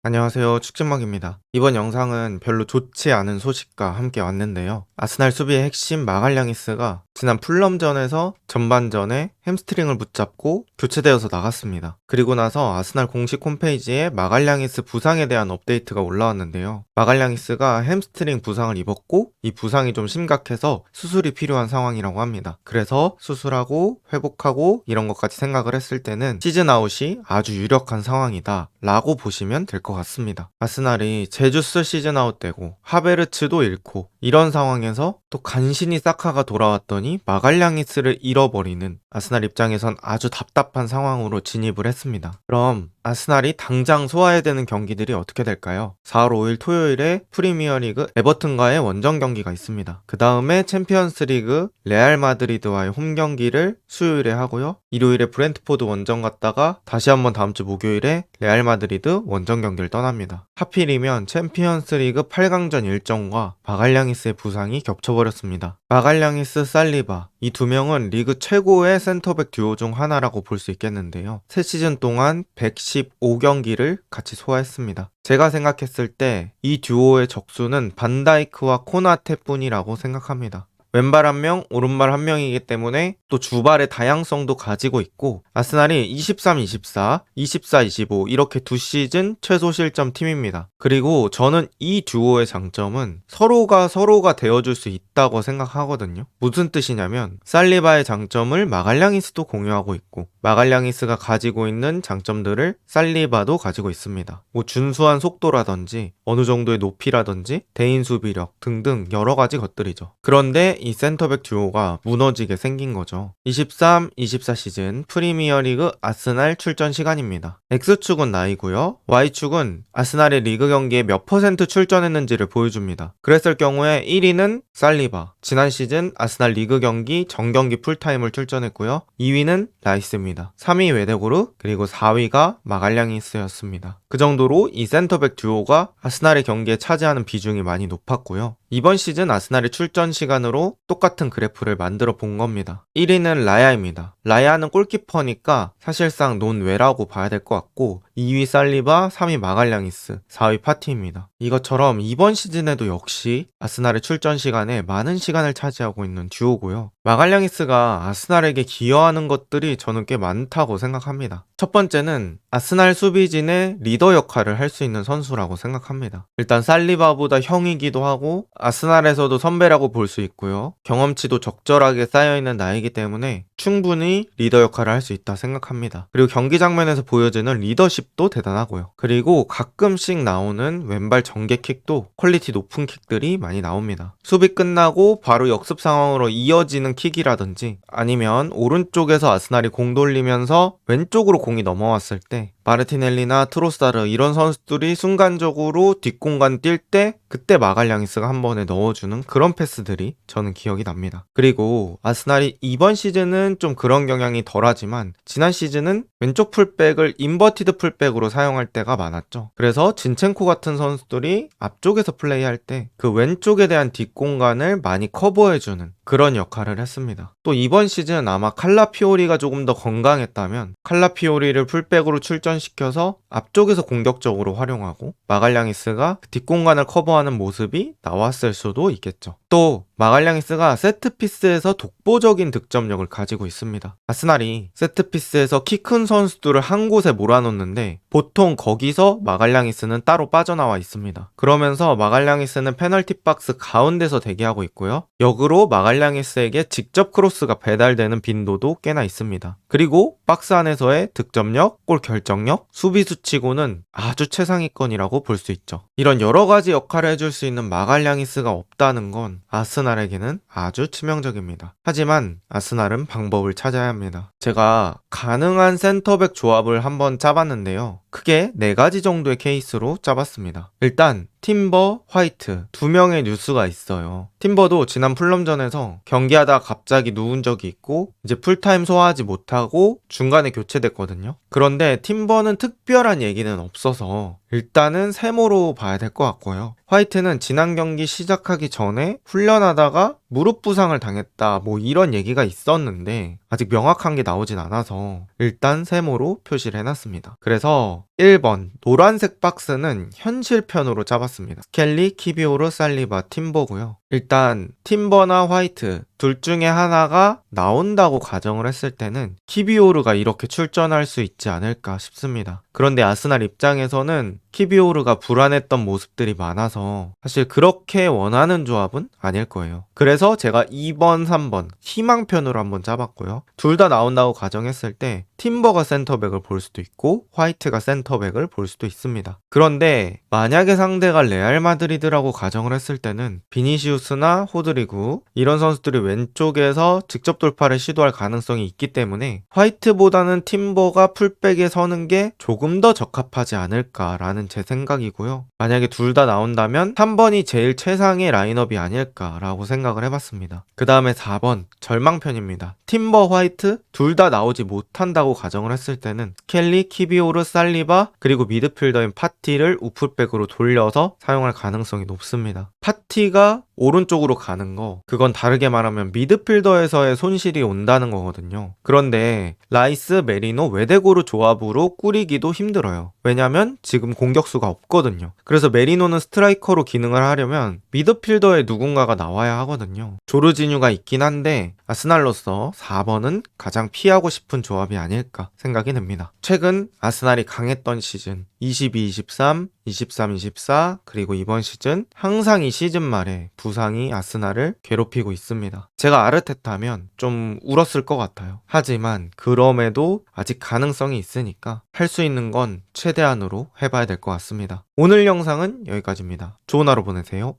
안녕하세요. 축진먹입니다. 이번 영상은 별로 좋지 않은 소식과 함께 왔는데요. 아스날 수비의 핵심 마갈량이스가 지난 풀럼전에서 전반전에 햄스트링을 붙잡고 교체되어서 나갔습니다. 그리고 나서 아스날 공식 홈페이지에 마갈량이스 부상에 대한 업데이트가 올라왔는데요. 마갈량이스가 햄스트링 부상을 입었고 이 부상이 좀 심각해서 수술이 필요한 상황이라고 합니다. 그래서 수술하고 회복하고 이런 것까지 생각을 했을 때는 시즌 아웃이 아주 유력한 상황이다 라고 보시면 될 것 같습니다. 아스날이 제주스 시즌 아웃되고 하베르츠도 잃고 이런 상황에서 또 간신히 사카가 돌아왔더니 마갈량이스를 잃어버리는 아스날 입장에선 아주 답답한 상황으로 진입을 했습니다. 그럼 아스날이 당장 소화해야 되는 경기들이 어떻게 될까요? 4월 5일 토요일에 프리미어리그 에버튼과의 원정 경기가 있습니다. 그 다음에 챔피언스리그 레알 마드리드와의 홈 경기를 수요일에 하고요. 일요일에 브렌트포드 원정 갔다가 다시 한번 다음 주 목요일에 레알 마드리드 원정 경기를 떠납니다. 하필이면 챔피언스리그 8강전 일정과 마갈량이스의 부상이 겹쳐버렸습니다. 마갈량이스, 살리바 이 두 명은 리그 최고의 센터백 듀오 중 하나라고 볼 수 있겠는데요. 새 시즌 동안 115경기를 같이 소화했습니다. 제가 생각했을 때 이 듀오의 적수는 반다이크와 코나테뿐이라고 생각합니다. 왼발 한 명, 오른발 한 명이기 때문에 또 주발의 다양성도 가지고 있고 아스날이 23-24, 24-25 이렇게 두 시즌 최소 실점 팀입니다. 그리고 저는 이 듀오의 장점은 서로가 되어줄 수 있다고 생각하거든요. 무슨 뜻이냐면 살리바의 장점을 마갈량이스도 공유하고 있고 마갈량이스가 가지고 있는 장점들을 살리바도 가지고 있습니다. 뭐 준수한 속도라든지 어느 정도의 높이라든지 대인 수비력 등등 여러 가지 것들이죠. 그런데 이 센터백 듀오가 무너지게 생긴 거죠. 23-24 시즌 프리미어리그 아스날 출전 시간입니다. X축은 나이고요. Y축은 아스날의 리그 경기에 몇 퍼센트 출전했는지를 보여줍니다. 그랬을 경우에 1위는 살리바. 지난 시즌 아스날 리그 경기 정경기 풀타임을 출전했고요. 2위는 라이스입니다. 3위 웨데고르 그리고 4위가 마갈량이스였습니다. 그 정도로 이 센터백 듀오가 아스날의 경기에 차지하는 비중이 많이 높았고요. 이번 시즌 아스날의 출전 시간으로 똑같은 그래프를 만들어 본 겁니다. 1위는 라야입니다. 라야는 골키퍼니까 사실상 논외라고 봐야 될 것 같고 2위 살리바, 3위 마갈량이스, 4위 파티입니다. 이것처럼 이번 시즌에도 역시 아스날의 출전 시간에 많은 시간을 차지하고 있는 듀오고요. 마갈량이스가 아스날에게 기여하는 것들이 저는 꽤 많다고 생각합니다. 첫 번째는 아스날 수비진의 리더 역할을 할 수 있는 선수라고 생각합니다. 일단 살리바보다 형이기도 하고 아스날에서도 선배라고 볼 수 있고요. 경험치도 적절하게 쌓여있는 나이기 때문에 충분히 리더 역할을 할 수 있다 생각합니다. 그리고 경기 장면에서 보여지는 리더십도 대단하고요. 그리고 가끔씩 나오는 왼발 전개킥도 퀄리티 높은 킥들이 많이 나옵니다. 수비 끝나고 바로 역습 상황으로 이어지는 킥이라든지 아니면 오른쪽에서 아스날이 공 돌리면서 왼쪽으로 공이 넘어왔을 때 마르티넬리나 트로사르 이런 선수들이 순간적으로 뒷공간 뛸 때 그때 마갈량이스가 한 번에 넣어주는 그런 패스들이 저는 기억이 납니다. 그리고 아스날이 이번 시즌은 좀 그런 경향이 덜하지만 지난 시즌은 왼쪽 풀백을 인버티드 풀백으로 사용할 때가 많았죠. 그래서 진첸코 같은 선수들이 앞쪽에서 플레이할 때 그 왼쪽에 대한 뒷공간을 많이 커버해주는 그런 역할을 했습니다. 또 이번 시즌 아마 칼라피오리가 조금 더 건강했다면 칼라피오리를 풀백으로 출전시켜서 앞쪽에서 공격적으로 활용하고 마갈량이스가 뒷공간을 커버하는 모습이 나왔을 수도 있겠죠. 또 마갈량이스가 세트피스에서 독보적인 득점력을 가지고 있습니다. 아스날이 세트피스에서 키 큰 선수들을 한 곳에 몰아놓는데 보통 거기서 마갈량이스는 따로 빠져나와 있습니다. 그러면서 마갈량이스는 페널티 박스 가운데서 대기하고 있고요. 역으로 마갈량이스에게 직접 크로스가 배달되는 빈도도 꽤나 있습니다. 그리고 박스 안에서의 득점력, 골 결정력, 수비 수치고는 아주 최상위권이라고 볼 수 있죠. 이런 여러 가지 역할을 해줄 수 있는 마갈량이스가 없다는 건 아스날에게는 아주 치명적입니다. 하지만 아스날은 방법을 찾아야 합니다. 제가 가능한 센터백 조합을 한번 짜봤는데요. 크게 4가지 정도의 케이스로 짜봤습니다. 일단 팀버, 화이트 두 명의 뉴스가 있어요. 팀버도 지난 풀럼전에서 경기하다가 갑자기 누운 적이 있고 이제 풀타임 소화하지 못하고 중간에 교체됐거든요. 그런데 팀버는 특별한 얘기는 없어서 일단은 세모로 봐야 될 것 같고요. 화이트는 지난 경기 시작하기 전에 훈련하다가 무릎 부상을 당했다 뭐 이런 얘기가 있었는데 아직 명확한 게 나오진 않아서 일단 세모로 표시를 해놨습니다. 그래서 1번 노란색 박스는 현실편으로 잡았습니다. 스켈리, 키비오르, 살리바, 팀버고요. 일단 팀버나 화이트 둘 중에 하나가 나온다고 가정을 했을 때는 키비오르가 이렇게 출전할 수 있지 않을까 싶습니다. 그런데 아스날 입장에서는 키비오르가 불안했던 모습들이 많아서 사실 그렇게 원하는 조합은 아닐 거예요. 그래서 제가 2번, 3번 희망편으로 한번 잡았고요. 둘 다 나온다고 가정했을 때 팀버가 센터백을 볼 수도 있고 화이트가 센터백을 볼 수도 있습니다. 그런데 만약에 상대가 레알 마드리드라고 가정을 했을 때는 비니시우스나 호드리구 이런 선수들이 왼쪽에서 직접 돌파를 시도할 가능성이 있기 때문에 화이트보다는 팀버가 풀백에 서는 게 조금 더 적합하지 않을까라는 제 생각이고요. 만약에 둘 다 나온다면 3번이 제일 최상의 라인업이 아닐까라고 생각을 해봤습니다. 그 다음에 4번 절망편입니다. 팀버, 화이트 둘 다 나오지 못한다고 가정을 했을 때는 스켈리, 키비오르, 살리바 그리고 미드필더인 파티를 우풀백으로 돌려서 사용할 가능성이 높습니다. 파티가 오른쪽으로 가는 거 그건 다르게 말하면 미드필더에서의 손실이 온다는 거거든요. 그런데 라이스, 메리노, 웨데고르 조합으로 꾸리기도 힘들어요. 왜냐면 지금 공격수가 없거든요. 그래서 메리노는 스트라이커로 기능을 하려면 미드필더에 누군가가 나와야 하거든요. 조르지뉴가 있긴 한데 아스날로서 4번은 가장 피하고 싶은 조합이 아닐까 생각이 듭니다. 최근 아스날이 강했던 시즌 22-23, 23-24 그리고 이번 시즌 항상 이 시즌 말에 부상이 아스날을 괴롭히고 있습니다. 제가 아르테타면 좀 울었을 것 같아요. 하지만 그럼에도 아직 가능성이 있으니까 할 수 있는 건 최대한으로 해봐야 될 것 같습니다. 오늘 영상은 여기까지입니다. 좋은 하루 보내세요.